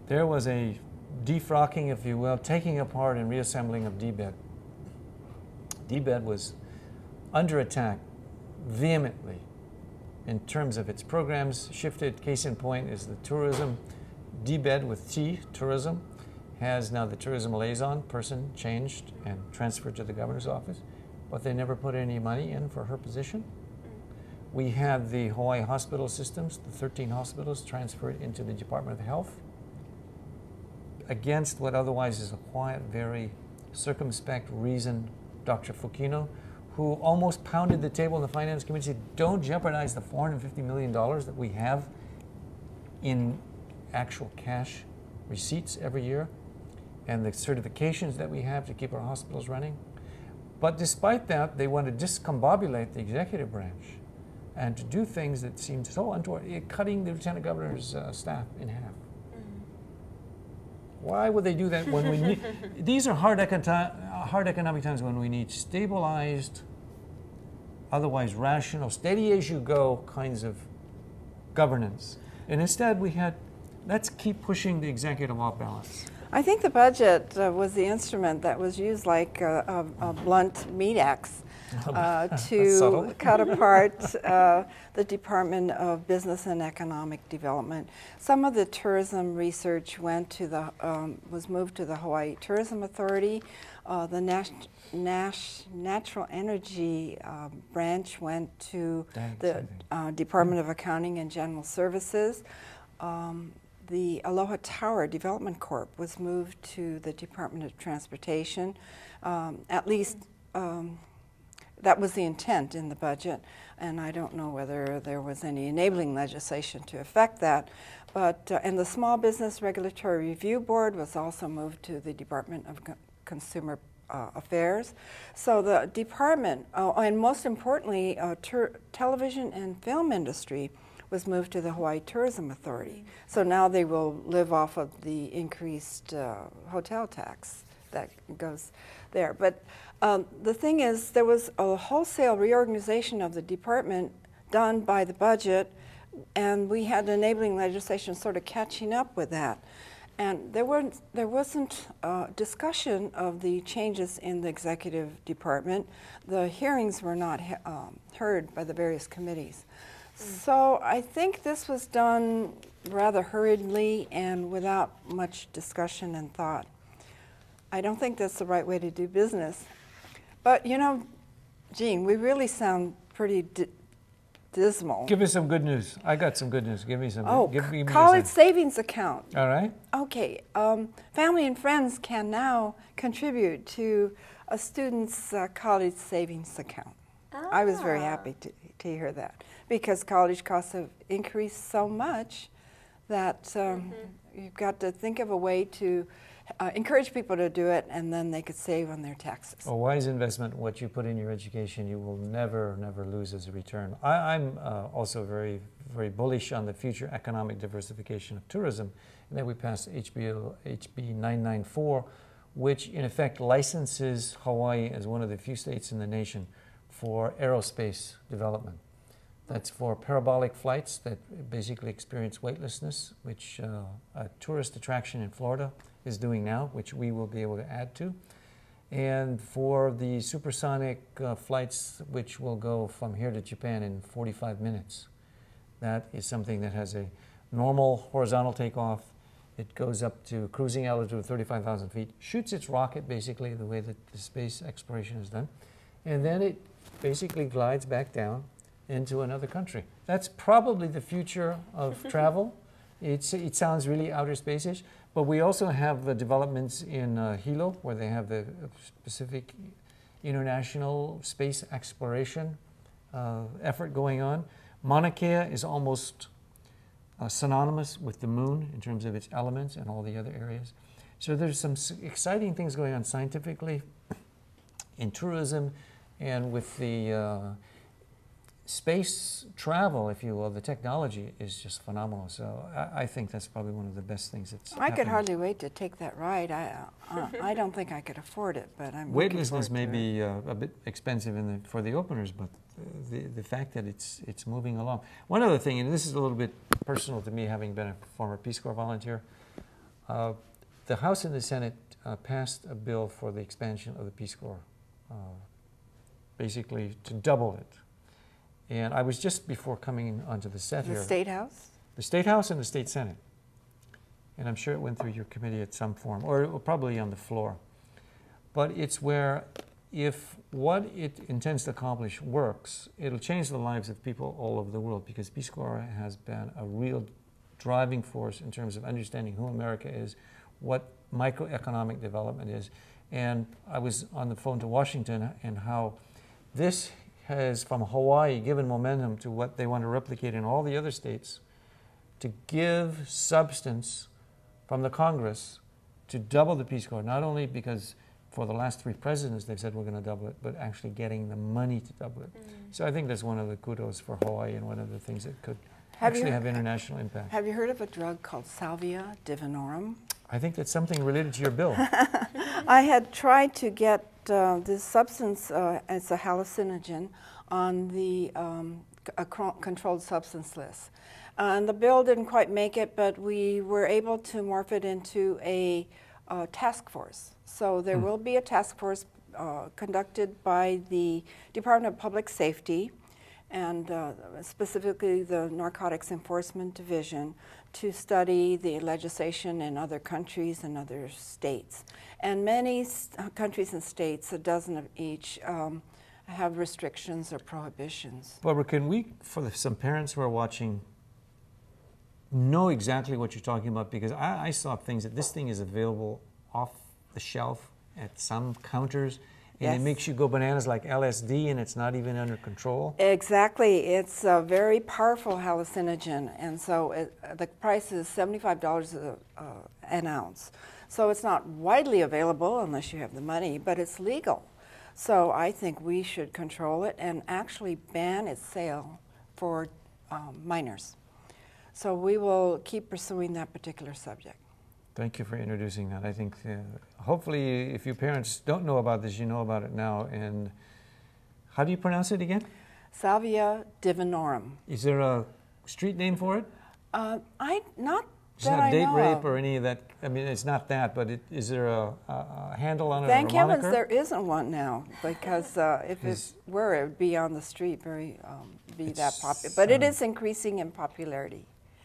there was a defrocking, if you will, taking apart and reassembling of DBED. DBED was under attack vehemently in terms of its programs shifted. Case in point is the tourism. DBED with T, tourism, has now the tourism liaison person changed and transferred to the governor's office, but they never put any money in for her position. We had the Hawaii hospital systems, the 13 hospitals transferred into the Department of Health against what otherwise is a quiet, very circumspect, reasoned Dr. Fukino, who almost pounded the table in the Finance Committee, said, don't jeopardize the $450 million that we have in actual cash receipts every year and the certifications that we have to keep our hospitals running. But despite that, they want to discombobulate the executive branch and to do things that seem so untoward, cutting the lieutenant governor's staff in half. Why would they do that when we need, these are hard economic times when we need stabilized, otherwise rational, steady as you go kinds of governance. And instead we had, let's keep pushing the executive off balance. I think the budget was the instrument that was used like a blunt meat axe to cut apart the Department of Business and Economic Development. Some of the tourism research went to the was moved to the Hawaii Tourism Authority. The Natural Energy branch went to the Department of Accounting and General Services. The Aloha Tower Development Corp was moved to the Department of Transportation. At least that was the intent in the budget, and I don't know whether there was any enabling legislation to affect that. But and the Small Business Regulatory Review Board was also moved to the Department of Consumer Affairs. So the department, and most importantly, television and film industry was moved to the Hawaii Tourism Authority. So now they will live off of the increased hotel tax that goes there. But the thing is, there was a wholesale reorganization of the department done by the budget, and we had enabling legislation sort of catching up with that. And there wasn't discussion of the changes in the executive department. The hearings were not heard by the various committees. So I think this was done rather hurriedly and without much discussion and thought. I don't think that's the right way to do business. But you know, Gene, we really sound pretty dismal. Give us some good news. I got some good news. Give me some. Oh, give me college savings account. All right. Okay. Family and friends can now contribute to a student's college savings account. Ah. I was very happy to hear that, because college costs have increased so much that you've got to think of a way to encourage people to do it, and then they could save on their taxes. A wise investment. What you put in your education, you will never lose as a return. I'm also very bullish on the future economic diversification of tourism, and that we passed HB 994, which in effect licenses Hawaii as one of the few states in the nation for aerospace development. That's for parabolic flights that basically experience weightlessness, which a tourist attraction in Florida is doing now, which we will be able to add to. And for the supersonic flights, which will go from here to Japan in 45 minutes. That is something that has a normal horizontal takeoff. It goes up to cruising altitude of 35,000 feet, shoots its rocket basically the way that the space exploration is done, and then it basically glides back down into another country. That's probably the future of travel. It sounds really outer space-ish, but we also have the developments in Hilo, where they have the Pacific International Space Exploration effort going on. Mauna Kea is almost synonymous with the moon in terms of its elements and all the other areas. So there's some exciting things going on scientifically, in tourism, and with the space travel, if you will. The technology is just phenomenal. So I think that's probably one of the best things that's happening. I could hardly wait to take that ride. I don't think I could afford it, but I'm weightlessness may be a bit expensive for the openers, but the fact that it's moving along. One other thing, and this is a little bit personal to me, having been a former Peace Corps volunteer, The House and the Senate passed a bill for the expansion of the Peace Corps, basically to double it. And I was just before coming onto the set here. The State House? The State House and the State Senate. And I'm sure it went through your committee at some form, or probably on the floor. But it's where if what it intends to accomplish works, it'll change the lives of people all over the world, because Peace Corps has been a real driving force in terms of understanding who America is, what microeconomic development is. And I was on the phone to Washington, and how this has, from Hawaii, given momentum to what they want to replicate in all the other states, to give substance from the Congress to double the Peace Corps, not only because for the last 3 presidents they've said we're going to double it, but actually getting the money to double it. So I think that's one of the kudos for Hawaii, and one of the things that could actually have international impact. Have you heard of a drug called Salvia divinorum? I think that's something related to your bill. I had tried to get this substance, it's a hallucinogen, on the controlled substance list. And the bill didn't quite make it, but we were able to morph it into a task force. So there will be a task force conducted by the Department of Public Safety, and specifically the Narcotics Enforcement Division, to study the legislation in other countries and other states. And many countries and states, a dozen of each, have restrictions or prohibitions. Barbara, can we, for some parents who are watching, know exactly what you're talking about? Because I saw things that this thing is available off the shelf at some counters, and it makes you go bananas like LSD, and it's not even under control. Exactly. It's a very powerful hallucinogen, and so the price is $75 an ounce. So it's not widely available unless you have the money, but it's legal. So I think we should control it and actually ban its sale for minors. So we will keep pursuing that particular subject. Thank you for introducing that. I think hopefully if you parents don't know about this, you know about it now. And how do you pronounce it again? Salvia divinorum. Is there a street name for it? It's not date rape or any of that. I mean, it's not that, but is there a handle on it? Thank heavens there isn't one now, because if it were, it would be on the street, be that popular. But it is increasing in popularity.